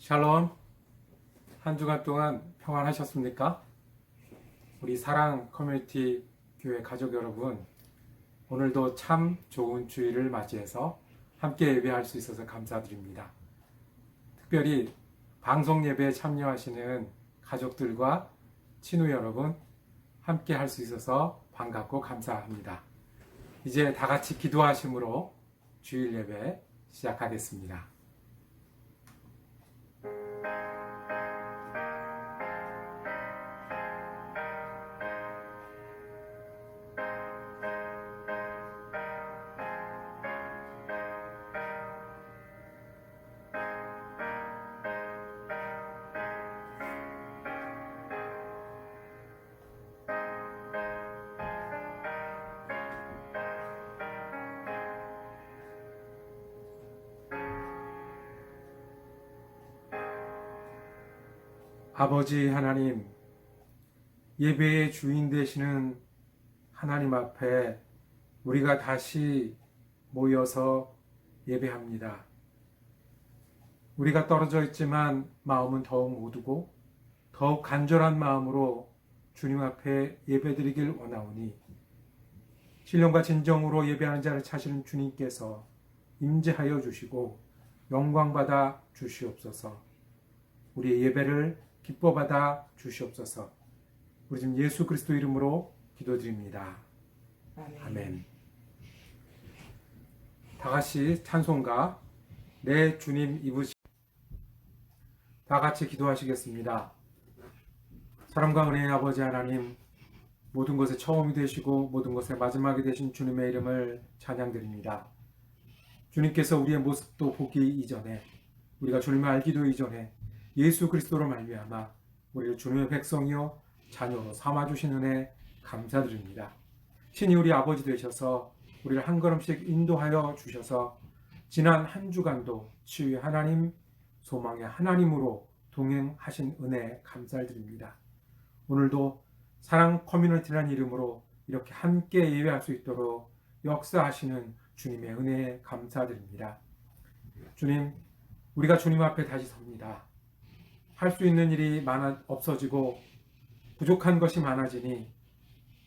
샬롬. 한 주간 동안 평안하셨습니까? 우리 사랑 커뮤니티 교회 가족 여러분, 오늘도 참 좋은 주일을 맞이해서 함께 예배할 수 있어서 감사드립니다. 특별히 방송 예배에 참여하시는 가족들과 친구 여러분 함께 할 수 있어서 반갑고 감사합니다. 이제 다 같이 기도하심으로 주일 예배 시작하겠습니다. 아버지 하나님, 예배의 주인 되시는 하나님 앞에 우리가 다시 모여서 예배합니다. 우리가 떨어져 있지만 마음은 더욱 모두고 더욱 간절한 마음으로 주님 앞에 예배드리길 원하오니 신령과 진정으로 예배하는 자를 찾으시는 주님께서 임재하여 주시고 영광받아 주시옵소서. 우리의 예배를 기뻐받아 주시옵소서. 우리 지금 예수 그리스도 이름으로 기도드립니다. 아멘. 다 같이 찬송가 내 주님 입으시 다 같이 기도하시겠습니다. 사랑과 은혜의 아버지 하나님, 모든 것의 처음이 되시고 모든 것의 마지막이 되신 주님의 이름을 찬양드립니다. 주님께서 우리의 모습도 보기 이전에, 우리가 주님을 알기도 이전에 예수 그리스도로 말미암아 우리를 주님의 백성이요 자녀로 삼아주신 은혜 감사드립니다. 신이 우리 아버지 되셔서 우리를 한 걸음씩 인도하여 주셔서 지난 한 주간도 치유의 하나님, 소망의 하나님으로 동행하신 은혜 감사드립니다. 오늘도 사랑 커뮤니티라는 이름으로 이렇게 함께 예배할 수 있도록 역사하시는 주님의 은혜에 감사드립니다. 주님, 우리가 주님 앞에 다시 섭니다. 할 수 있는 일이 없어지고 부족한 것이 많아지니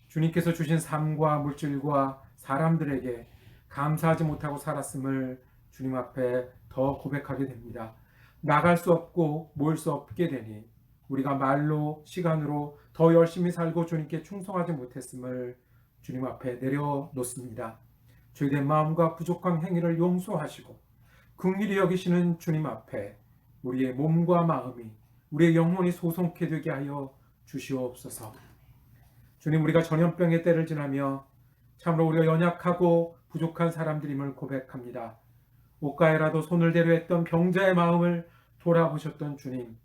주님께서 주신 삶과 물질과 사람들에게 감사하지 못하고 살았음을 주님 앞에 더 고백하게 됩니다. 나갈 수 없고 모일 수 없게 되니 우리가 말로 시간으로 더 열심히 살고 주님께 충성하지 못했음을 주님 앞에 내려놓습니다. 죄된 마음과 부족한 행위를 용서하시고 긍휼히 여기시는 주님 앞에 우리의 몸과 마음이, 우리의 영혼이 소송케 되게 하여 주시옵소서. 주님, 우리가 전염병의 때를 지나며 참으로 우리가 연약하고 부족한 사람들임을 고백합니다. 옷가에라도 손을 대려 했던 병자의 마음을 돌아보셨던 주님,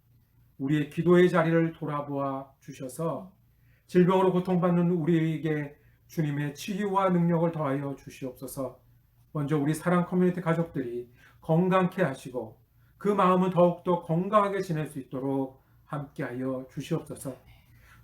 우리의 기도의 자리를 돌아보아 주셔서 질병으로 고통받는 우리에게 주님의 치유와 능력을 더하여 주시옵소서. 먼저 우리 사랑 커뮤니티 가족들이 건강케 하시고 그 마음은 더욱더 건강하게 지낼 수 있도록 함께하여 주시옵소서.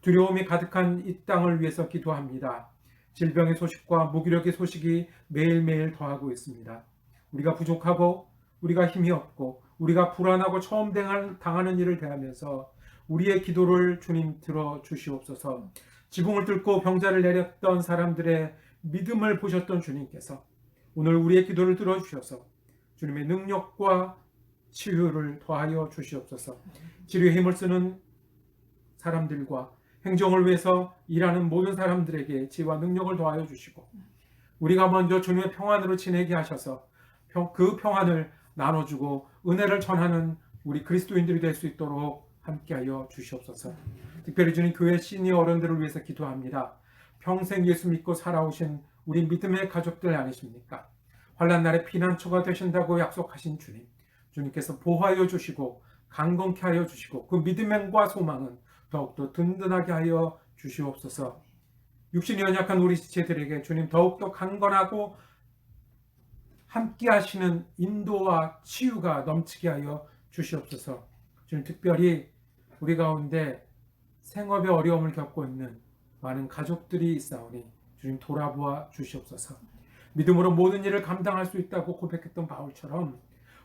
두려움이 가득한 이 땅을 위해서 기도합니다. 질병의 소식과 무기력의 소식이 매일매일 더하고 있습니다. 우리가 부족하고 우리가 힘이 없고 우리가 불안하고 처음 당하는 일을 대하면서 우리의 기도를 주님 들어 주시옵소서. 지붕을 뚫고 병자를 내렸던 사람들의 믿음을 보셨던 주님께서 오늘 우리의 기도를 들어주셔서 주님의 능력과 치유를 더하여 주시옵소서. 치료의 힘을 쓰는 사람들과 행정을 위해서 일하는 모든 사람들에게 지혜와 능력을 더하여 주시고 우리가 먼저 주님의 평안으로 지내게 하셔서 그 평안을 나눠주고 은혜를 전하는 우리 그리스도인들이 될 수 있도록 함께하여 주시옵소서. 특별히 주님 교회 시니어 어른들을 위해서 기도합니다. 평생 예수 믿고 살아오신 우리 믿음의 가족들 아니십니까? 환난 날에 피난처가 되신다고 약속하신 주님, 주님께서 보호하여 주시고 강건케 하여 주시고 그 믿음과 소망은 더욱더 든든하게 하여 주시옵소서. 육신이 연약한 우리 지체들에게 주님 더욱더 강건하고 함께 하시는 인도와 치유가 넘치게 하여 주시옵소서. 주님, 특별히 우리 가운데 생업의 어려움을 겪고 있는 많은 가족들이 있사오니 주님 돌아보아 주시옵소서. 믿음으로 모든 일을 감당할 수 있다고 고백했던 바울처럼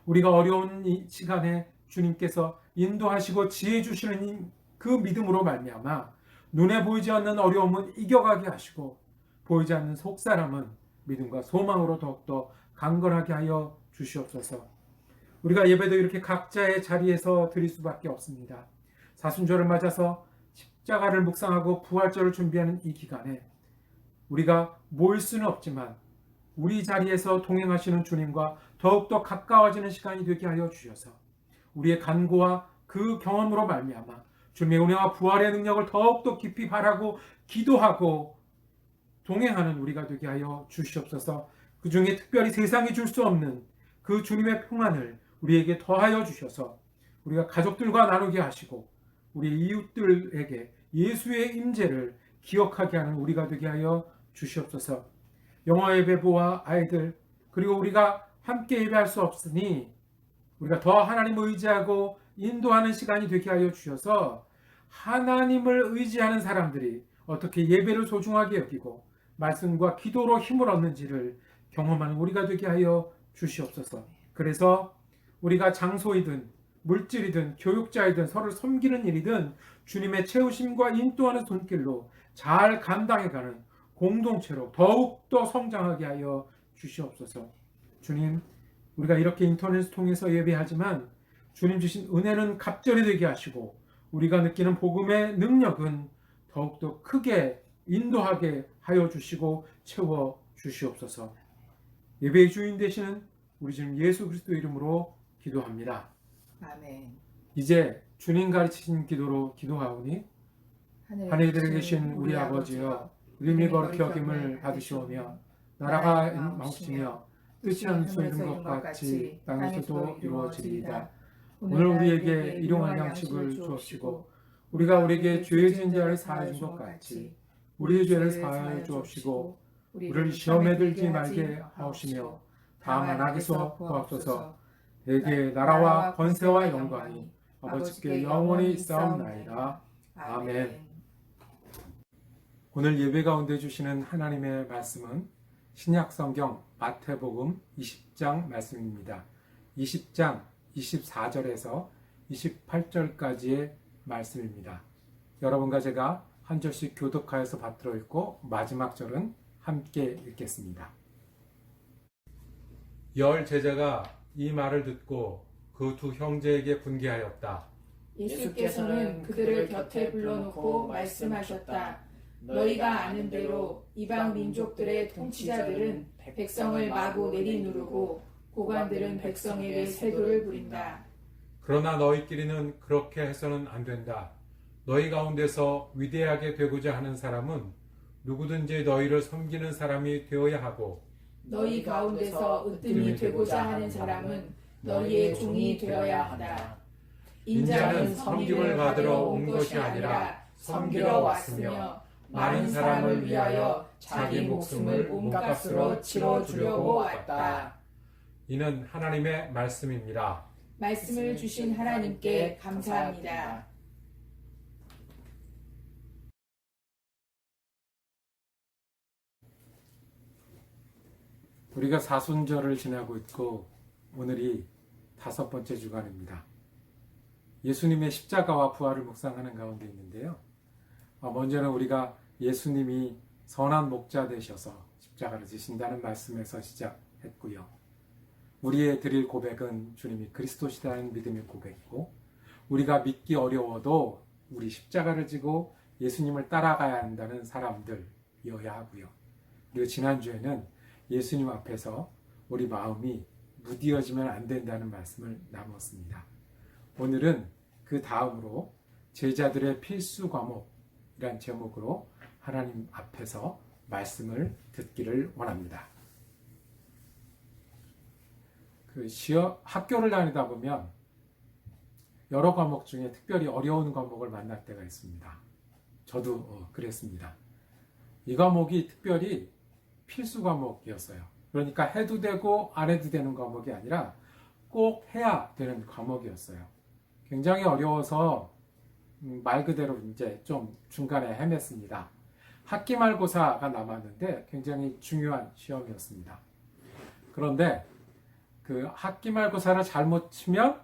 우리가 어려운 이 시간에 주님께서 인도하시고 지혜 주시는 그 믿음으로 말미암아 눈에 보이지 않는 어려움은 이겨가게 하시고 보이지 않는 속사람은 믿음과 소망으로 더욱더 강건하게 하여 주시옵소서. 우리가 예배도 이렇게 각자의 자리에서 드릴 수밖에 없습니다. 사순절을 맞아서 십자가를 묵상하고 부활절을 준비하는 이 기간에 우리가 모일 수는 없지만 우리 자리에서 동행하시는 주님과 더욱더 가까워지는 시간이 되게 하여 주셔서 우리의 간구와 그 경험으로 말미암아 주님의 은혜와 부활의 능력을 더욱더 깊이 바라고 기도하고 동행하는 우리가 되게 하여 주시옵소서. 그 중에 특별히 세상이 줄 수 없는 그 주님의 평안을 우리에게 더하여 주셔서 우리가 가족들과 나누게 하시고 우리 이웃들에게 예수의 임재를 기억하게 하는 우리가 되게 하여 주시옵소서. 영어 예배부와 아이들 그리고 우리가 함께 예배할 수 없으니 우리가 더 하나님을 의지하고 인도하는 시간이 되게 하여 주셔서 하나님을 의지하는 사람들이 어떻게 예배를 소중하게 여기고 말씀과 기도로 힘을 얻는지를 경험하는 우리가 되게 하여 주시옵소서. 그래서 우리가 장소이든 물질이든 교육자이든 서로를 섬기는 일이든 주님의 채우심과 인도하는 손길로 잘 감당해가는 공동체로 더욱더 성장하게 하여 주시옵소서. 주님, 우리가 이렇게 인터넷을 통해서 예배하지만 주님 주신 은혜는 갑절이 되게 하시고 우리가 느끼는 복음의 능력은 더욱더 크게 인도하게 하여 주시고 채워 주시옵소서. 예배의 주인 되시는 우리 주님 예수 그리스도 이름으로 기도합니다. 아멘. 이제 주님 가르치신 기도로 기도하오니 하늘에 계신 우리 아버지여 이름이 거룩히 여김을 받으시오며 나라가 마옵시며 뜻이 하늘에서 이룬 것 같이 땅에서도 이루어지리이다. 오늘 우리에게 일용할 양식을 주옵시고 우리가 우리에게 죄 지은 자를 사하여 준 것 같이 우리의 죄를 사하여 주옵시고 우리를 시험에 들지 말게 하옵시며 다만 악에서 구하옵소서. 대개 나라와 권세와 영광이 아버지께 영원히 있사옵나이다. 아멘. 오늘 예배 가운데 주시는 하나님의 말씀은 신약성경 마태복음 20장 말씀입니다. 20장 24절에서 28절까지의 말씀입니다. 여러분과 제가 한 절씩 교독하여서 받들어 읽고 마지막 절은 함께 읽겠습니다. 열 제자가 이 말을 듣고 그 두 형제에게 분개하였다. 예수께서는 그들을 곁에 불러놓고 말씀하셨다. 너희가 아는 대로 이방 민족들의 통치자들은 백성을 마구 내리누르고 고관들은 백성에게 세도를 부린다. 그러나 너희끼리는 그렇게 해서는 안 된다. 너희 가운데서 위대하게 되고자 하는 사람은 누구든지 너희를 섬기는 사람이 되어야 하고 너희 가운데서 으뜸이 되고자 하는 사람은 너희의 종이 되어야 한다. 인자는 섬김을 받으러 온 것이 아니라 섬기러 왔으며 많은 사람을 위하여 자기 목숨을 몸값으로 치러주려고 왔다. 이는 하나님의 말씀입니다. 말씀을 주신 하나님께 감사합니다. 우리가 사순절을 지나고 있고 오늘이 5번째 주간입니다. 예수님의 십자가와 부활을 묵상하는 가운데 있는데요. 먼저는 우리가 예수님이 선한 목자 되셔서 십자가를 지신다는 말씀에서 시작했고요. 우리의 드릴 고백은 주님이 그리스도시다는 믿음의 고백이고 우리가 믿기 어려워도 우리 십자가를 지고 예수님을 따라가야 한다는 사람들이어야 하고요. 그리고 지난주에는 예수님 앞에서 우리 마음이 무디어지면 안 된다는 말씀을 나누었습니다. 오늘은 그 다음으로 제자들의 필수 과목이란 제목으로 하나님 앞에서 말씀을 듣기를 원합니다. 학교를 다니다 보면 여러 과목 중에 특별히 어려운 과목을 만날 때가 있습니다. 저도 그랬습니다. 이 과목이 특별히 필수 과목이었어요. 그러니까 해도 되고 안 해도 되는 과목이 아니라 꼭 해야 되는 과목이었어요. 굉장히 어려워서 말 그대로 이제 좀 중간에 헤맸습니다. 학기말고사가 남았는데 굉장히 중요한 시험이었습니다. 그런데 그 학기말고사를 잘못 치면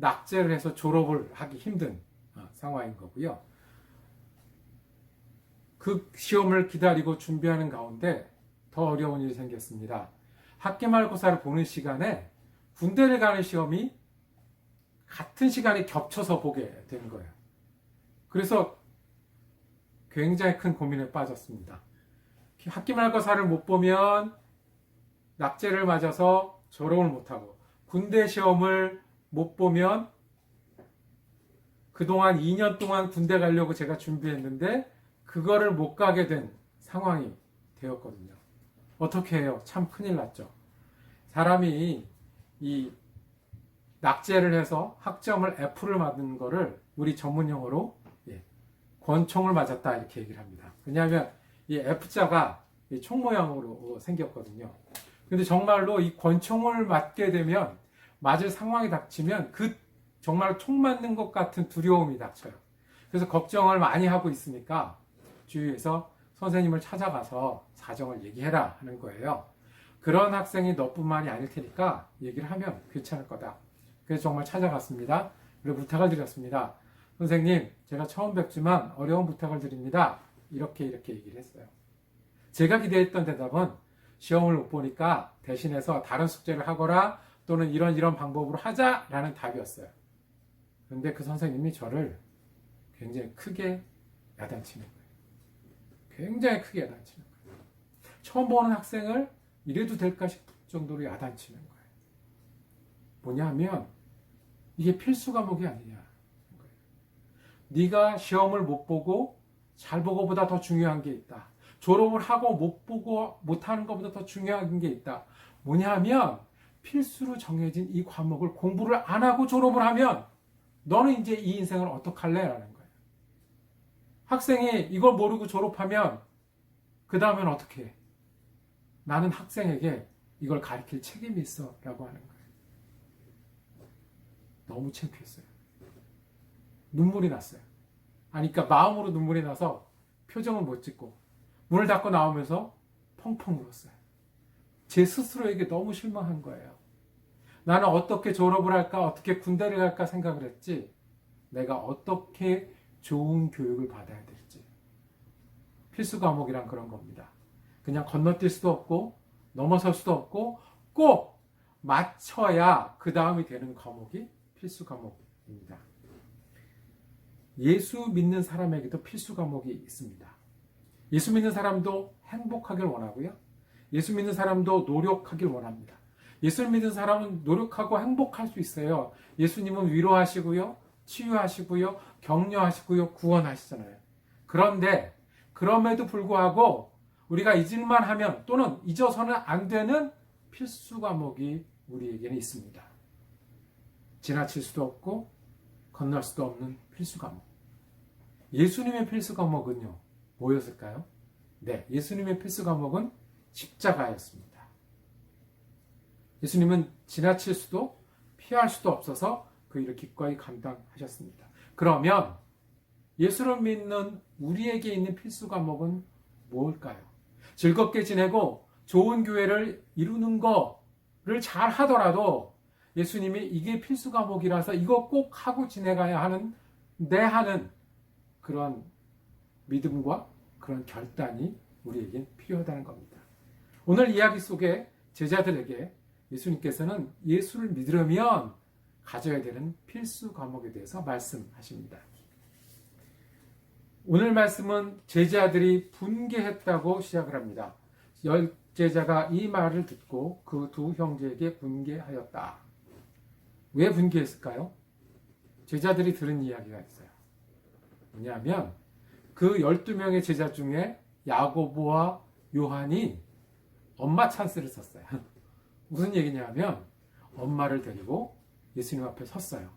낙제를 해서 졸업을 하기 힘든 상황인 거고요. 그 시험을 기다리고 준비하는 가운데 더 어려운 일이 생겼습니다. 학기말고사를 보는 시간에 군대를 가는 시험이 같은 시간에 겹쳐서 보게 된 거예요. 그래서 굉장히 큰 고민에 빠졌습니다. 학기말고사를 못 보면 낙제를 맞아서 졸업을 못하고, 군대 시험을 못 보면 그동안 2년 동안 군대 가려고 제가 준비했는데 그거를 못 가게 된 상황이 되었거든요. 어떻게 해요? 참 큰일 났죠. 사람이 이 낙제를 해서 학점을 F를 맞는 거를 우리 전문 용어로 권총을 맞았다 이렇게 얘기를 합니다. 왜냐하면 이 F자가 총 모양으로 생겼거든요. 근데 정말로 이 권총을 맞게 되면, 맞을 상황이 닥치면 그 정말 총 맞는 것 같은 두려움이 닥쳐요. 그래서 걱정을 많이 하고 있으니까 주위에서 선생님을 찾아가서 사정을 얘기해라 하는 거예요. 그런 학생이 너뿐만이 아닐 테니까 얘기를 하면 괜찮을 거다. 그래서 정말 찾아갔습니다. 그리고 부탁을 드렸습니다. 선생님, 제가 처음 뵙지만 어려운 부탁을 드립니다. 이렇게 얘기를 했어요. 제가 기대했던 대답은 시험을 못 보니까 대신해서 다른 숙제를 하거라, 또는 이런 방법으로 하자라는 답이었어요. 그런데 그 선생님이 저를 굉장히 크게 야단치는 거예요. 굉장히 크게 야단치는 거예요. 처음 보는 학생을 이래도 될까 싶을 정도로 야단치는 거예요. 뭐냐 하면 이게 필수 과목이 아니냐. 네가 시험을 못 보고 잘 보고보다 더 중요한 게 있다. 졸업을 하고 못 보고 못하는 것보다 더 중요한 게 있다. 뭐냐 하면 필수로 정해진 이 과목을 공부를 안 하고 졸업을 하면 너는 이제 이 인생을 어떡할래? 라는 거예요. 학생이 이걸 모르고 졸업하면 그 다음엔 어떻게 해? 나는 학생에게 이걸 가르칠 책임이 있어 라고 하는 거예요. 너무 창피했어요. 눈물이 났어요. 그러니까 마음으로 눈물이 나서 표정을 못 짓고 문을 닫고 나오면서 펑펑 울었어요. 제 스스로에게 너무 실망한 거예요. 나는 어떻게 졸업을 할까, 어떻게 군대를 갈까 생각을 했지, 내가 어떻게 좋은 교육을 받아야 될지. 필수 과목이란 그런 겁니다. 그냥 건너뛸 수도 없고 넘어설 수도 없고 꼭 맞춰야 그 다음이 되는 과목이 필수 과목입니다. 예수 믿는 사람에게도 필수 과목이 있습니다. 예수 믿는 사람도 행복하길 원하고요. 예수 믿는 사람도 노력하길 원합니다. 예수 믿는 사람은 노력하고 행복할 수 있어요. 예수님은 위로하시고요, 치유하시고요, 격려하시고요, 구원하시잖아요. 그런데 그럼에도 불구하고 우리가 잊을만 하면, 또는 잊어서는 안 되는 필수 과목이 우리에게는 있습니다. 지나칠 수도 없고 건널 수도 없는 필수 과목. 예수님의 필수 과목은요, 뭐였을까요? 네, 예수님의 필수 과목은 십자가였습니다. 예수님은 지나칠 수도 피할 수도 없어서 그 일을 기꺼이 감당하셨습니다. 그러면 예수를 믿는 우리에게 있는 필수 과목은 뭘까요? 즐겁게 지내고 좋은 교회를 이루는 거를 잘 하더라도 예수님이 이게 필수 과목이라서 이거 꼭 하고 지내가야 하는 그런 믿음과 그런 결단이 우리에겐 필요하다는 겁니다. 오늘 이야기 속에 제자들에게 예수님께서는 예수를 믿으려면 가져야 되는 필수 과목에 대해서 말씀하십니다. 오늘 말씀은 제자들이 분개했다고 시작을 합니다. 10제자가 이 말을 듣고 그 두 형제에게 분개하였다. 왜 분개했을까요? 제자들이 들은 이야기가 있어요. 뭐냐면 그 12명의 제자 중에 야고보와 요한이 엄마 찬스를 썼어요. 무슨 얘기냐면 엄마를 데리고 예수님 앞에 섰어요.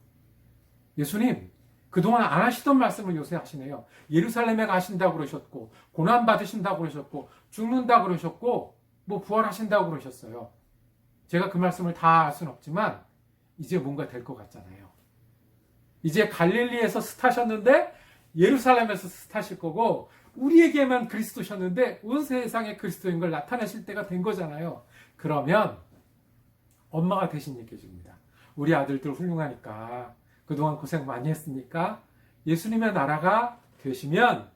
예수님, 그동안 안 하시던 말씀을 요새 하시네요. 예루살렘에 가신다고 그러셨고, 고난받으신다고 그러셨고, 죽는다고 그러셨고, 부활하신다고 그러셨어요. 제가 그 말씀을 다 할 수는 없지만 이제 뭔가 될 것 같잖아요. 이제 갈릴리에서 스타셨는데 예루살렘에서 스타실 거고, 우리에게만 그리스도셨는데 온 세상에 그리스도인 걸 나타내실 때가 된 거잖아요. 그러면 엄마가 대신 얘기해 줍니다. 우리 아들들 훌륭하니까 그동안 고생 많이 했으니까 예수님의 나라가 되시면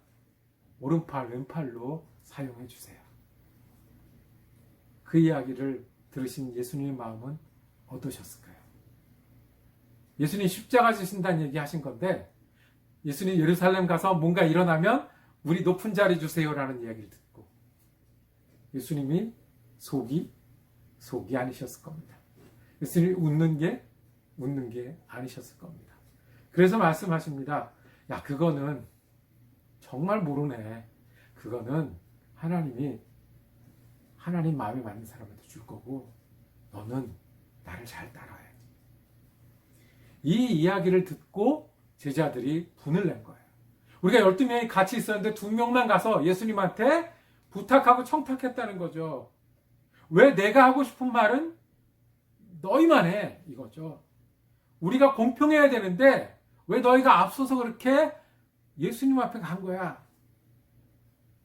오른팔 왼팔로 사용해 주세요. 그 이야기를 들으신 예수님의 마음은 어떠셨을까요? 예수님 십자가 지신다는 얘기 하신 건데 예수님 예루살렘 가서 뭔가 일어나면 우리 높은 자리 주세요라는 이야기를 듣고 예수님이 속이 아니셨을 겁니다. 예수님이 웃는 게 아니셨을 겁니다. 그래서 말씀하십니다. 야, 그거는 정말 모르네. 그거는 하나님 마음에 맞는 사람한테 줄 거고 너는 나를 잘 따라해. 이 이야기를 듣고 제자들이 분을 낸 거예요. 우리가 12명이 같이 있었는데 2명만 가서 예수님한테 부탁하고 청탁했다는 거죠. 왜 내가 하고 싶은 말은 너희만 해? 이거죠. 우리가 공평해야 되는데 왜 너희가 앞서서 그렇게 예수님 앞에 간 거야?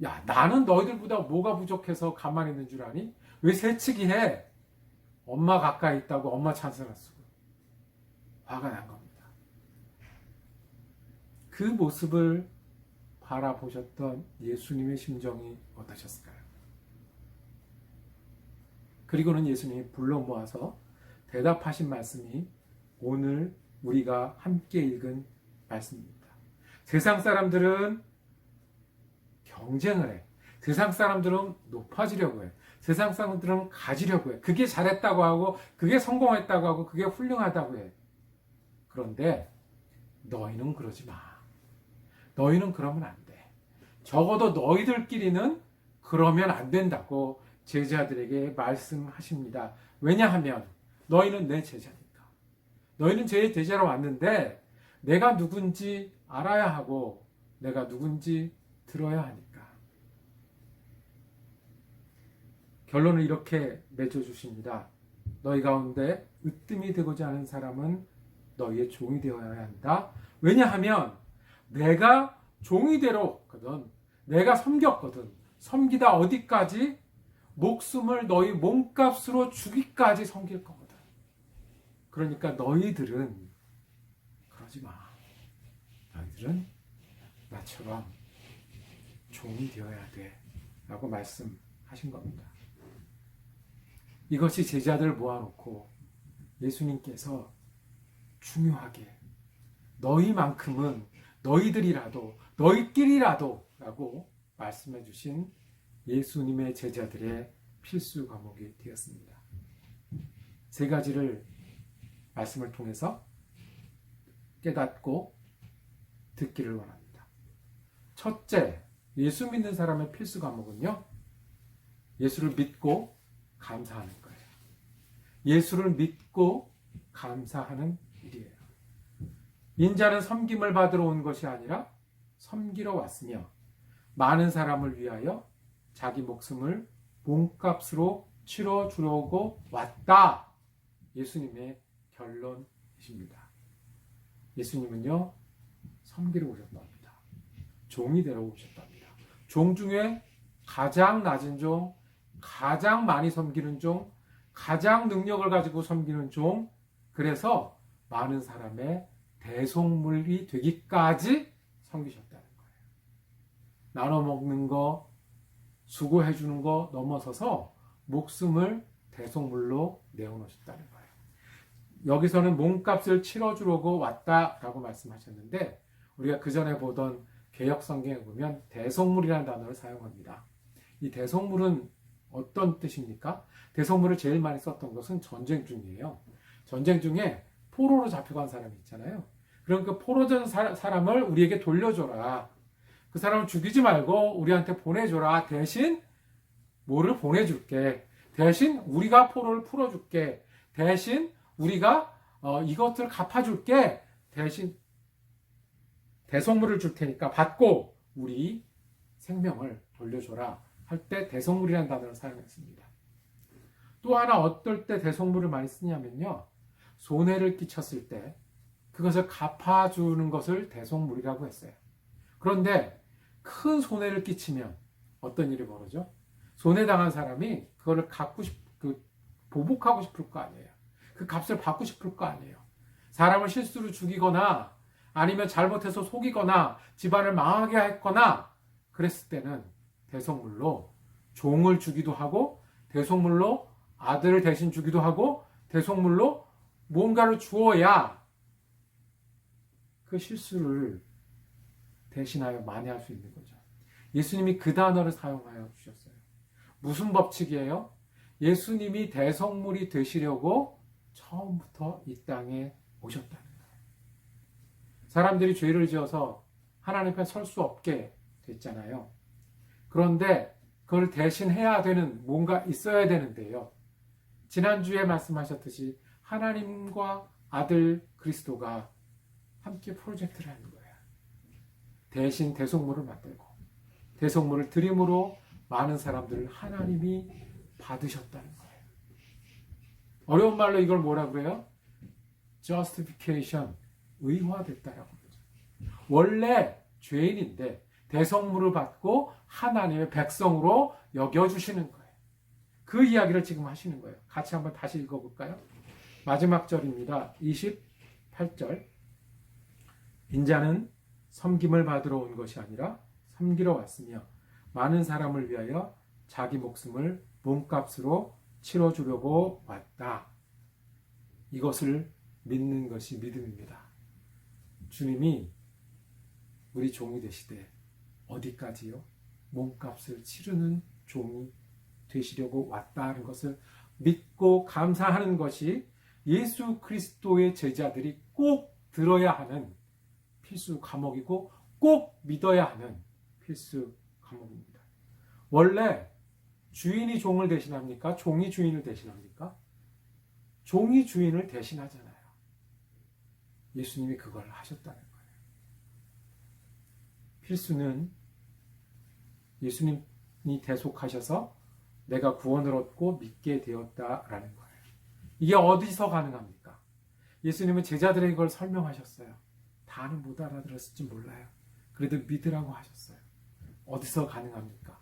야, 나는 너희들보다 뭐가 부족해서 가만히 있는 줄 아니? 왜 새치기 해? 엄마 가까이 있다고 엄마 찬스나 쓰고 화가 난 겁니다. 그 모습을 바라보셨던 예수님의 심정이 어떠셨을까요? 그리고는 예수님이 불러 모아서 대답하신 말씀이 오늘 우리가 함께 읽은 말씀입니다. 세상 사람들은 경쟁을 해. 세상 사람들은 높아지려고 해. 세상 사람들은 가지려고 해. 그게 잘했다고 하고 그게 성공했다고 하고 그게 훌륭하다고 해. 그런데 너희는 그러지 마. 너희는 그러면 안 돼. 적어도 너희들끼리는 그러면 안 된다고 제자들에게 말씀하십니다. 왜냐하면 너희는 내 제자니까. 너희는 제 제자로 왔는데 내가 누군지 알아야 하고 내가 누군지 들어야 하니까. 결론을 이렇게 맺어주십니다. 너희 가운데 으뜸이 되고자 하는 사람은 너희의 종이 되어야 한다. 왜냐하면 내가 종이 되었거든. 내가 섬겼거든. 섬기다 어디까지? 목숨을 너희 몸값으로 주기까지 섬길 거거든. 그러니까 너희들은 그러지 마. 너희들은 나처럼 종이 되어야 돼. 라고 말씀하신 겁니다. 이것이 제자들 모아놓고 예수님께서 중요하게 너희만큼은 너희들이라도 너희끼리라도 라고 말씀해 주신 예수님의 제자들의 필수 과목이 되었습니다. 세 가지를 말씀을 통해서 깨닫고 듣기를 원합니다. 첫째, 예수 믿는 사람의 필수 과목은요, 예수를 믿고 감사하는 거예요. 예수를 믿고 감사하는 일이에요. 인자는 섬김을 받으러 온 것이 아니라 섬기러 왔으며 많은 사람을 위하여 자기 목숨을 몸값으로 치러주려고 왔다. 예수님의 결론이십니다. 예수님은요, 섬기러 오셨답니다. 종이 되러 오셨답니다. 종 중에 가장 낮은 종, 가장 많이 섬기는 종, 가장 능력을 가지고 섬기는 종, 그래서 많은 사람의 대속물이 되기까지 섬기셨다는 거예요. 나눠 먹는 거, 수고해 주는 거 넘어서서 목숨을 대속물로 내어놓으셨다는 거예요. 여기서는 몸값을 치러주려고 왔다라고 말씀하셨는데 우리가 그 전에 보던 개역 성경에 보면 대속물이라는 단어를 사용합니다. 이 대속물은 어떤 뜻입니까? 대속물을 제일 많이 썼던 것은 전쟁 중이에요. 전쟁 중에 포로로 잡혀간 사람이 있잖아요. 그럼 그 포로된 사람을 우리에게 돌려줘라. 그 사람을 죽이지 말고 우리한테 보내줘라. 대신 뭐를 보내줄게. 대신 우리가 포로를 풀어줄게. 대신 우리가 이것을 갚아줄게. 대신 대속물을 줄 테니까 받고 우리 생명을 돌려줘라. 할 때 대속물이라는 단어를 사용했습니다. 또 하나 어떨 때 대속물을 많이 쓰냐면요. 손해를 끼쳤을 때 그것을 갚아주는 것을 대속물이라고 했어요. 그런데 큰 손해를 끼치면 어떤 일이 벌어져? 손해당한 사람이 그거를 보복하고 싶을 거 아니에요. 그 값을 받고 싶을 거 아니에요. 사람을 실수로 죽이거나 아니면 잘못해서 속이거나 집안을 망하게 했거나 그랬을 때는 대속물로 종을 주기도 하고 대속물로 아들을 대신 주기도 하고 대속물로 뭔가를 주어야 그 실수를 대신하여 만회할 수 있는 거죠. 예수님이 그 단어를 사용하여 주셨어요. 무슨 법칙이에요? 예수님이 대속물이 되시려고 처음부터 이 땅에 오셨다는 거예요. 사람들이 죄를 지어서 하나님 앞에 설 수 없게 됐잖아요. 그런데 그걸 대신해야 되는 뭔가 있어야 되는데요. 지난주에 말씀하셨듯이 하나님과 아들 그리스도가 함께 프로젝트를 하는 거예요. 대신 대속물을 만들고 대속물을 드림으로 많은 사람들을 하나님이 받으셨다는 거예요. 어려운 말로 이걸 뭐라 그래요? justification, 의화됐다라고 그러죠. 원래 죄인인데 대속물을 받고 하나님의 백성으로 여겨주시는 거예요. 그 이야기를 지금 하시는 거예요. 같이 한번 다시 읽어볼까요? 마지막 절입니다. 28절. 인자는 섬김을 받으러 온 것이 아니라 섬기러 왔으며 많은 사람을 위하여 자기 목숨을 몸값으로 치러주려고 왔다. 이것을 믿는 것이 믿음입니다. 주님이 우리 종이 되시되 어디까지요? 몸값을 치르는 종이 되시려고 왔다는 것을 믿고 감사하는 것이 예수 그리스도의 제자들이 꼭 들어야 하는 필수 과목이고 꼭 믿어야 하는 필수 과목입니다. 원래 주인이 종을 대신합니까? 종이 주인을 대신합니까? 종이 주인을 대신하잖아요. 예수님이 그걸 하셨다는 거예요. 필수는 예수님이 대속하셔서 내가 구원을 얻고 믿게 되었다라는 거예요. 이게 어디서 가능합니까? 예수님은 제자들에게 이걸 설명하셨어요. 다는 못 알아들었을지 몰라요. 그래도 믿으라고 하셨어요. 어디서 가능합니까?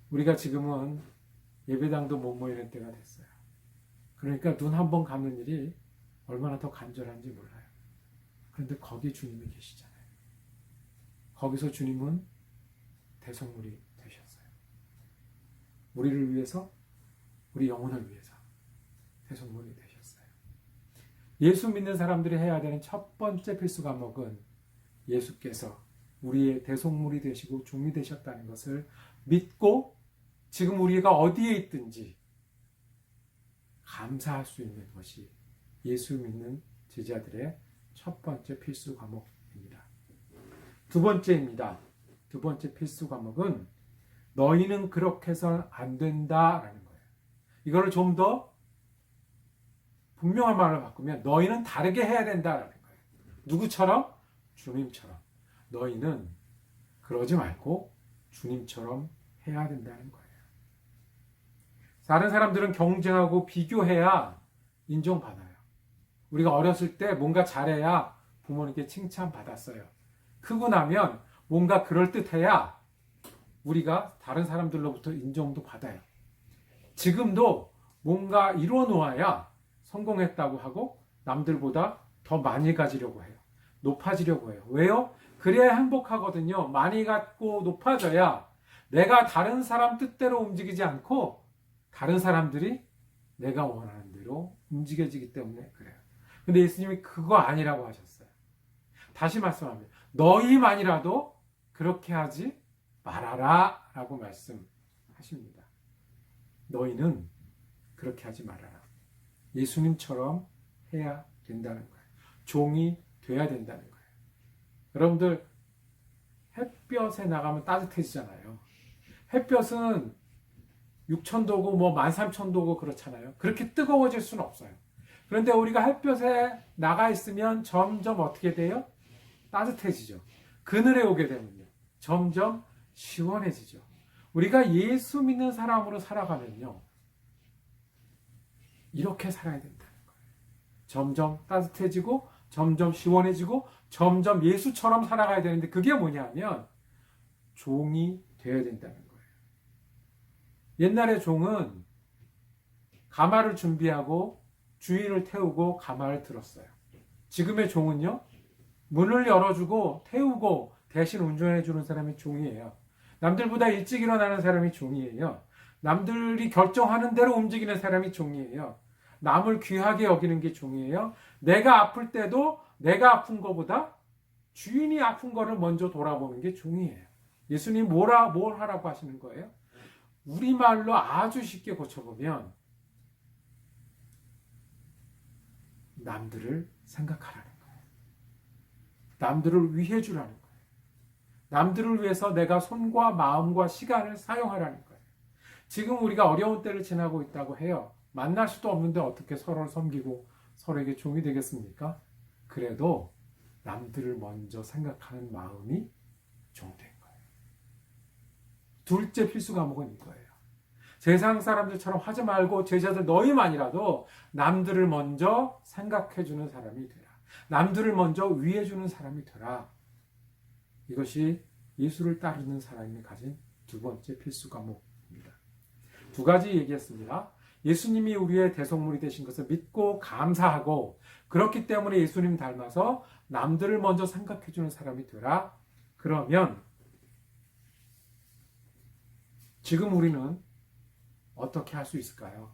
우리가 지금은 예배당도 못 모이는 때가 됐어요. 그러니까 눈 한 번 감는 일이 얼마나 더 간절한지 몰라요. 그런데 거기 주님이 계시잖아요. 거기서 주님은 대속물이 되셨어요. 우리를 위해서, 우리 영혼을 위해서 대속물이 되셨어요. 예수 믿는 사람들이 해야 되는 첫 번째 필수 과목은 예수께서 우리의 대속물이 되시고 종이 되셨다는 것을 믿고 지금 우리가 어디에 있든지 감사할 수 있는 것이 예수 믿는 제자들의 첫 번째 필수 과목입니다. 두 번째입니다. 두 번째 필수 과목은 너희는 그렇게 해서는 안 된다라는 거예요. 이거를 좀 더 분명한 말로 바꾸면 너희는 다르게 해야 된다라는 거예요. 누구처럼? 주님처럼. 너희는 그러지 말고 주님처럼 해야 된다는 거예요. 다른 사람들은 경쟁하고 비교해야 인정받아요. 우리가 어렸을 때 뭔가 잘해야 부모님께 칭찬받았어요. 크고 나면 뭔가 그럴듯해야 우리가 다른 사람들로부터 인정도 받아요. 지금도 뭔가 이루어 놓아야 성공했다고 하고 남들보다 더 많이 가지려고 해요. 높아지려고 해요. 왜요? 그래야 행복하거든요. 많이 갖고 높아져야 내가 다른 사람 뜻대로 움직이지 않고 다른 사람들이 내가 원하는 대로 움직여지기 때문에 그래요. 근데 예수님이 그거 아니라고 하셨어요. 다시 말씀합니다. 너희만이라도 그렇게 하지 말아라 라고 말씀하십니다. 너희는 그렇게 하지 말아라. 예수님처럼 해야 된다는 거예요. 종이 돼야 된다는 거예요. 여러분들 햇볕에 나가면 따뜻해지잖아요. 햇볕은 6,000도고 뭐 13,000도고 그렇잖아요. 그렇게 뜨거워질 수는 없어요. 그런데 우리가 햇볕에 나가 있으면 점점 어떻게 돼요? 따뜻해지죠. 그늘에 오게 되면요. 점점 시원해지죠. 우리가 예수 믿는 사람으로 살아가면요. 이렇게 살아야 된다는 거예요. 점점 따뜻해지고 점점 시원해지고 점점 예수처럼 살아가야 되는데 그게 뭐냐면 종이 되어야 된다는 거예요. 옛날에 종은 가마를 준비하고 주인을 태우고 가마를 들었어요. 지금의 종은요, 문을 열어주고 태우고 대신 운전해주는 사람이 종이에요. 남들보다 일찍 일어나는 사람이 종이에요. 남들이 결정하는 대로 움직이는 사람이 종이에요. 남을 귀하게 여기는 게 종이에요. 내가 아플 때도 내가 아픈 것보다 주인이 아픈 거를 먼저 돌아보는 게 종이에요. 예수님 뭘 하라고 하시는 거예요? 우리말로 아주 쉽게 고쳐보면 남들을 생각하라는 거예요. 남들을 위해 주라는 거예요. 남들을 위해서 내가 손과 마음과 시간을 사용하라는 거예요. 지금 우리가 어려운 때를 지나고 있다고 해요. 만날 수도 없는데 어떻게 서로를 섬기고 서로에게 종이 되겠습니까? 그래도 남들을 먼저 생각하는 마음이 종된 거예요. 둘째 필수 과목은 이거예요. 세상 사람들처럼 하지 말고 제자들 너희만이라도 남들을 먼저 생각해주는 사람이 되라. 남들을 먼저 위해주는 사람이 되라. 이것이 예수를 따르는 사람이 가진 두 번째 필수 과목입니다. 두 가지 얘기했습니다. 예수님이 우리의 대속물이 되신 것을 믿고 감사하고 그렇기 때문에 예수님 닮아서 남들을 먼저 생각해주는 사람이 되라. 그러면 지금 우리는 어떻게 할 수 있을까요?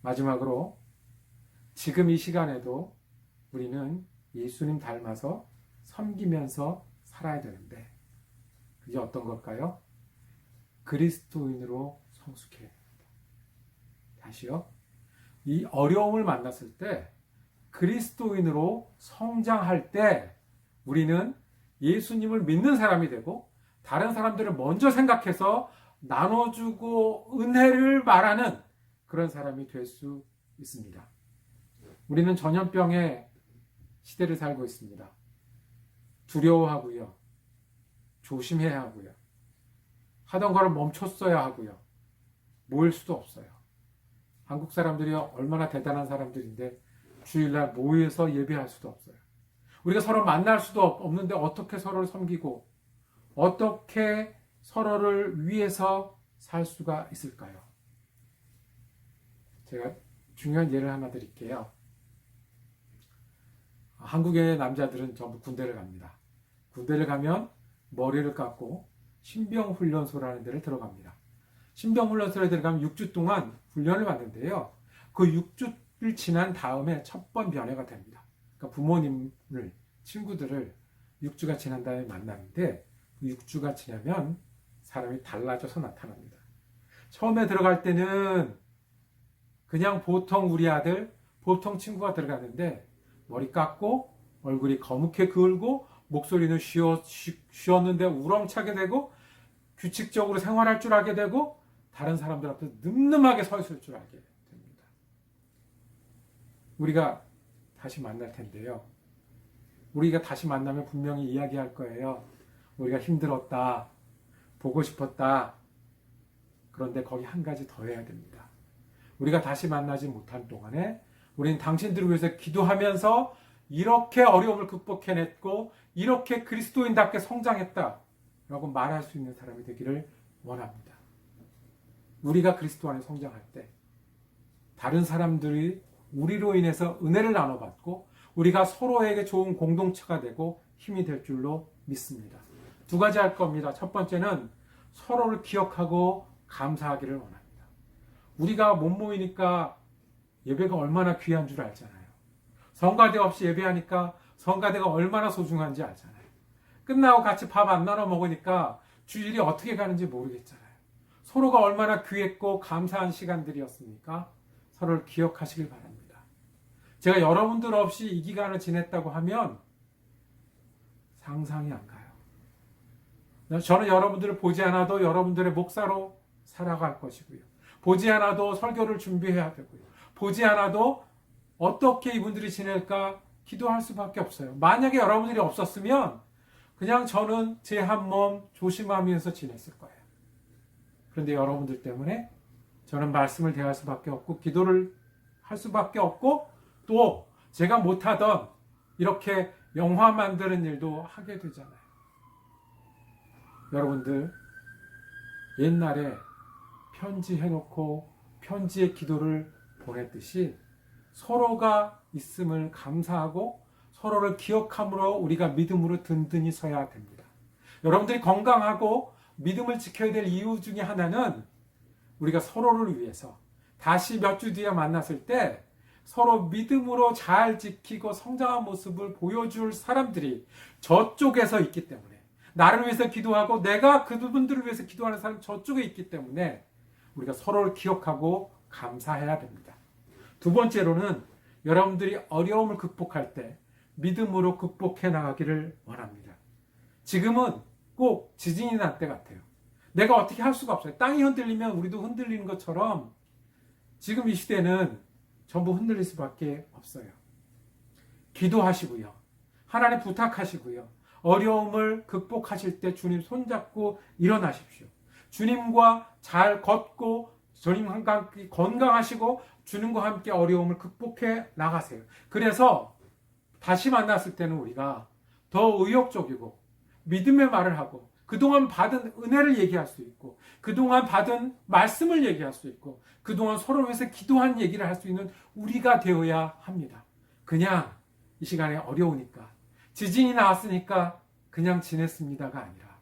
마지막으로 지금 이 시간에도 우리는 예수님 닮아서 섬기면서 살아야 되는데 그게 어떤 걸까요? 그리스도인으로 성숙해야 됩니다. 다시요. 이 어려움을 만났을 때 그리스도인으로 성장할 때 우리는 예수님을 믿는 사람이 되고 다른 사람들을 먼저 생각해서 나눠주고 은혜를 말하는 그런 사람이 될 수 있습니다. 우리는 전염병의 시대를 살고 있습니다. 두려워하고요. 조심해야 하고요. 하던 거를 멈췄어야 하고요. 모일 수도 없어요. 한국 사람들이 얼마나 대단한 사람들인데 주일날 모여서 예배할 수도 없어요. 우리가 서로 만날 수도 없는데 어떻게 서로를 섬기고 어떻게 서로를 위해서 살 수가 있을까요? 제가 중요한 예를 하나 드릴게요. 한국의 남자들은 전부 군대를 갑니다. 군대를 가면 머리를 깎고 신병훈련소라는 데를 들어갑니다. 신병훈련소에 들어가면 6주 동안 훈련을 받는데요. 그 6주를 지난 다음에 첫 번 변회가 됩니다. 그러니까 부모님을, 친구들을 6주가 지난 다음에 만나는데 그 6주가 지나면 사람이 달라져서 나타납니다. 처음에 들어갈 때는 그냥 보통 우리 아들, 보통 친구가 들어갔는데 머리 깎고 얼굴이 거뭇게 그을고 목소리는 쉬었는데 우렁차게 되고 규칙적으로 생활할 줄 알게 되고 다른 사람들 앞에서 늠름하게 서 있을 줄 알게 됩니다. 우리가 다시 만날 텐데요. 우리가 다시 만나면 분명히 이야기할 거예요. 우리가 힘들었다. 보고 싶었다. 그런데 거기 한 가지 더 해야 됩니다. 우리가 다시 만나지 못한 동안에 우리는 당신들을 위해서 기도하면서 이렇게 어려움을 극복해냈고 이렇게 그리스도인답게 성장했다 라고 말할 수 있는 사람이 되기를 원합니다. 우리가 그리스도 안에 성장할 때 다른 사람들이 우리로 인해서 은혜를 나눠받고 우리가 서로에게 좋은 공동체가 되고 힘이 될 줄로 믿습니다. 두 가지 할 겁니다. 첫 번째는 서로를 기억하고 감사하기를 원합니다. 우리가 못 모이니까 예배가 얼마나 귀한 줄 알잖아요. 성가대 없이 예배하니까 성가대가 얼마나 소중한지 알잖아요. 끝나고 같이 밥 안 나눠 먹으니까 주일이 어떻게 가는지 모르겠잖아요. 서로가 얼마나 귀했고 감사한 시간들이었습니까? 서로를 기억하시길 바랍니다. 제가 여러분들 없이 이 기간을 지냈다고 하면 상상이 안 가요. 저는 여러분들을 보지 않아도 여러분들의 목사로 살아갈 것이고요. 보지 않아도 설교를 준비해야 되고요. 보지 않아도 어떻게 이분들이 지낼까 기도할 수밖에 없어요. 만약에 여러분들이 없었으면 그냥 저는 제 한 몸 조심하면서 지냈을 거예요. 그런데 여러분들 때문에 저는 말씀을 대할 수밖에 없고 기도를 할 수밖에 없고 또 제가 못하던 이렇게 영화 만드는 일도 하게 되잖아요. 여러분들 옛날에 편지해놓고 편지의 기도를 보냈듯이 서로가 있음을 감사하고 서로를 기억함으로 우리가 믿음으로 든든히 서야 됩니다. 여러분들이 건강하고 믿음을 지켜야 될 이유 중에 하나는 우리가 서로를 위해서 다시 몇 주 뒤에 만났을 때 서로 믿음으로 잘 지키고 성장한 모습을 보여줄 사람들이 저쪽에서 있기 때문에, 나를 위해서 기도하고 내가 그분들을 위해서 기도하는 사람이 저쪽에 있기 때문에 우리가 서로를 기억하고 감사해야 됩니다. 두 번째로는 여러분들이 어려움을 극복할 때 믿음으로 극복해 나가기를 원합니다. 지금은 꼭 지진이 날 때 같아요. 내가 어떻게 할 수가 없어요. 땅이 흔들리면 우리도 흔들리는 것처럼 지금 이 시대는 전부 흔들릴 수밖에 없어요. 기도하시고요. 하나님 부탁하시고요. 어려움을 극복하실 때 주님 손잡고 일어나십시오. 주님과 잘 걷고 주님과 함께 건강하시고 주님과 함께 어려움을 극복해 나가세요. 그래서 다시 만났을 때는 우리가 더 의욕적이고 믿음의 말을 하고 그동안 받은 은혜를 얘기할 수 있고 그동안 받은 말씀을 얘기할 수 있고 그동안 서로 위해서 기도한 얘기를 할 수 있는 우리가 되어야 합니다. 그냥 이 시간에 어려우니까 지진이 나왔으니까 그냥 지냈습니다가 아니라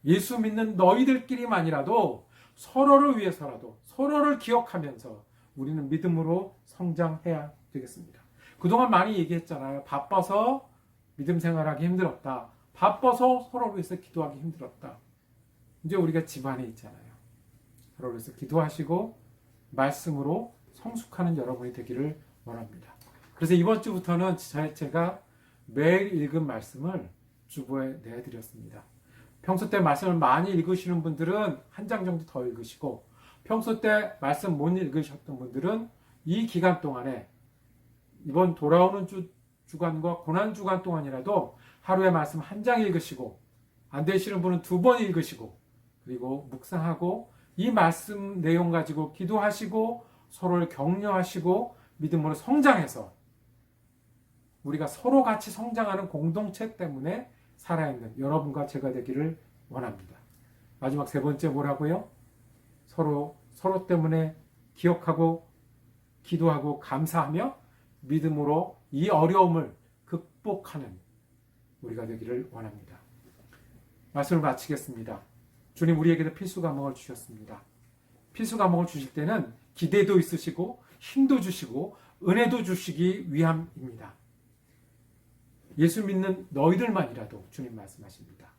예수 믿는 너희들끼리만이라도 서로를 위해서라도 서로를 기억하면서 우리는 믿음으로 성장해야 되겠습니다. 그동안 많이 얘기했잖아요. 바빠서 믿음 생활하기 힘들었다. 바빠서 서로를 위해서 기도하기 힘들었다. 이제 우리가 집안에 있잖아요. 서로를 위해서 기도하시고 말씀으로 성숙하는 여러분이 되기를 원합니다. 그래서 이번 주부터는 제가 매일 읽은 말씀을 주보에 내드렸습니다. 평소 때 말씀을 많이 읽으시는 분들은 한 장 정도 더 읽으시고 평소 때 말씀 못 읽으셨던 분들은 이 기간 동안에 이번 돌아오는 주간과 고난주간 동안이라도 하루에 말씀 한 장 읽으시고 안 되시는 분은 2번 읽으시고 그리고 묵상하고 이 말씀 내용 가지고 기도하시고 서로를 격려하시고 믿음으로 성장해서 우리가 서로 같이 성장하는 공동체 때문에 살아있는 여러분과 제가 되기를 원합니다. 마지막 세 번째 뭐라고요? 서로 때문에 기억하고 기도하고 감사하며 믿음으로 이 어려움을 극복하는 우리가 되기를 원합니다. 말씀을 마치겠습니다. 주님 우리에게도 필수 과목을 주셨습니다. 필수 과목을 주실 때는 기대도 있으시고 힘도 주시고 은혜도 주시기 위함입니다. 예수 믿는 너희들만이라도 주님 말씀하십니다.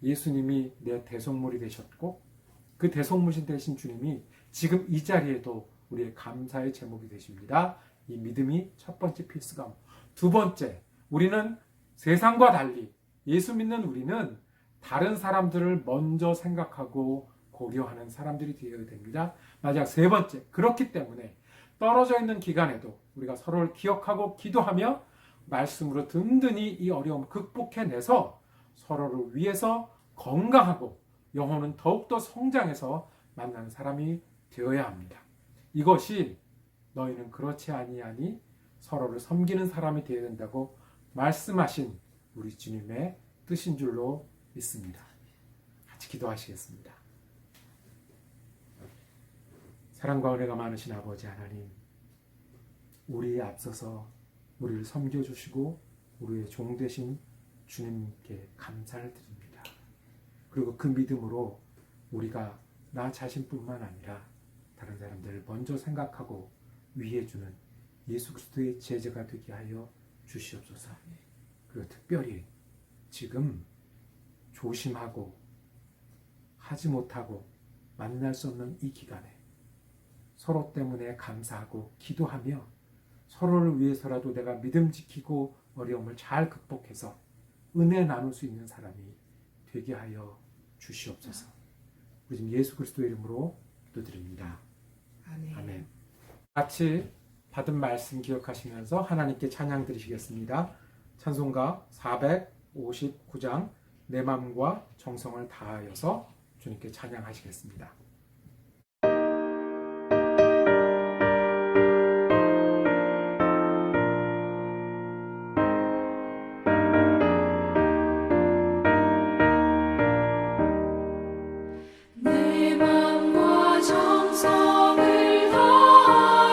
예수님이 내 대속물이 되셨고 그 대속물신 되신 주님이 지금 이 자리에도 우리의 감사의 제목이 되십니다. 이 믿음이 첫 번째 필수 과목. 두 번째, 우리는 세상과 달리 예수 믿는 우리는 다른 사람들을 먼저 생각하고 고려하는 사람들이 되어야 됩니다. 마지막 세 번째, 그렇기 때문에 떨어져 있는 기간에도 우리가 서로를 기억하고 기도하며 말씀으로 든든히 이 어려움을 극복해내서 서로를 위해서 건강하고 영혼은 더욱더 성장해서 만나는 사람이 되어야 합니다. 이것이 너희는 그렇지 아니하니 서로를 섬기는 사람이 되어야 된다고 말씀하신 우리 주님의 뜻인 줄로 믿습니다. 같이 기도하시겠습니다. 사랑과 은혜가 많으신 아버지 하나님, 우리에 앞서서 우리를 섬겨주시고 우리의 종 되신 주님께 감사를 드립니다. 그리고 그 믿음으로 우리가 나 자신뿐만 아니라 다른 사람들을 먼저 생각하고 위해주는 예수 그리스도의 제자가 되게 하여 주시옵소서. 그리고 특별히 지금 조심하고 하지 못하고 만날 수 없는 이 기간에 서로 때문에 감사하고 기도하며 서로를 위해서라도 내가 믿음 지키고 어려움을 잘 극복해서 은혜 나눌 수 있는 사람이 되게 하여 주시옵소서. 우리 지금 예수 그리스도의 이름으로 기도드립니다. 아멘. 같이 받은 말씀 기억하시면서 하나님께 찬양 드리시겠습니다. 찬송가 459장 내 마음과 정성을 다하여서 주님께 찬양하시겠습니다. 내 맘과 정성을 다하여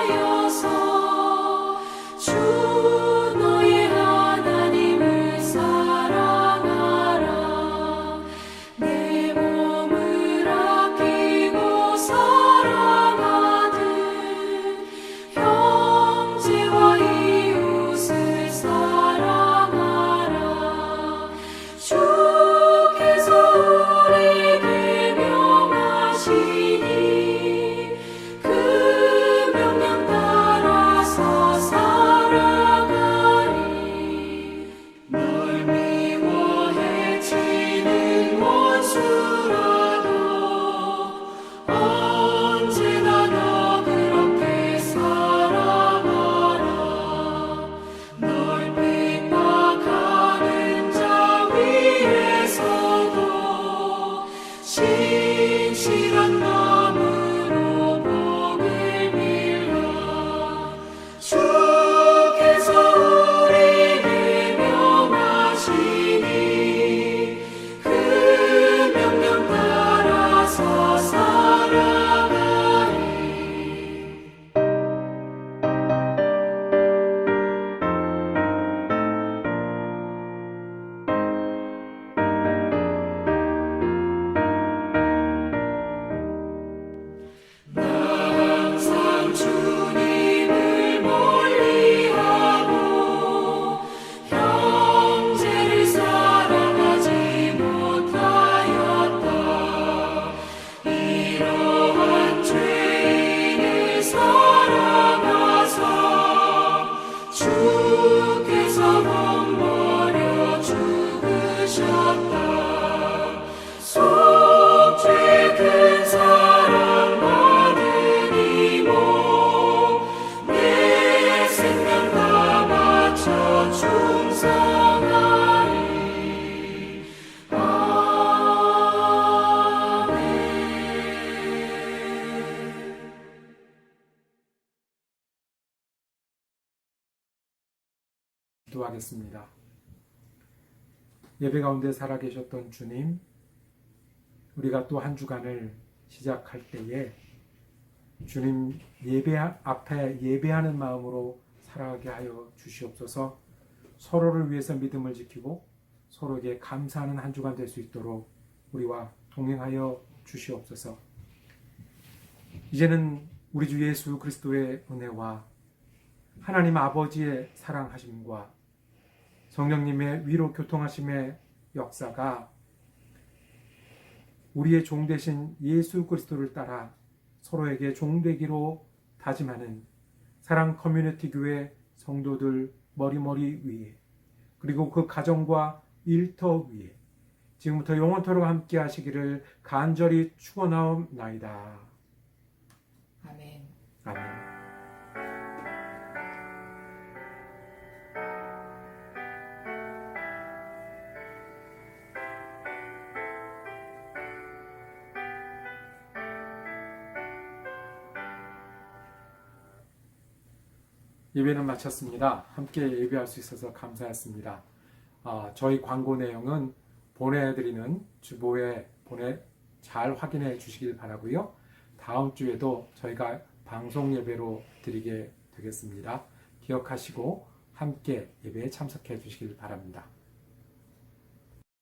기도하겠습니다. 예배 가운데 살아계셨던 주님, 우리가 또 한 주간을 시작할 때에 주님 예배 앞에 예배하는 마음으로 살아가게 하여 주시옵소서. 서로를 위해서 믿음을 지키고 서로에게 감사하는 한 주간 될 수 있도록 우리와 동행하여 주시옵소서. 이제는 우리 주 예수 그리스도의 은혜와 하나님 아버지의 사랑하심과 성령님의 위로 교통하심의 역사가 우리의 종 되신 예수 그리스도를 따라 서로에게 종되기로 다짐하는 사랑 커뮤니티 교회 성도들 머리머리 위에, 그리고 그 가정과 일터 위에 지금부터 영원토록 함께 하시기를 간절히 축원하옵나이다. 아멘. 아멘. 예배는 마쳤습니다. 함께 예배할 수 있어서 감사했습니다. 저희 광고 내용은 보내드리는 주보에 잘 확인해 주시길 바라고요. 다음 주에도 저희가 방송 예배로 드리게 되겠습니다. 기억하시고 함께 예배에 참석해 주시길 바랍니다.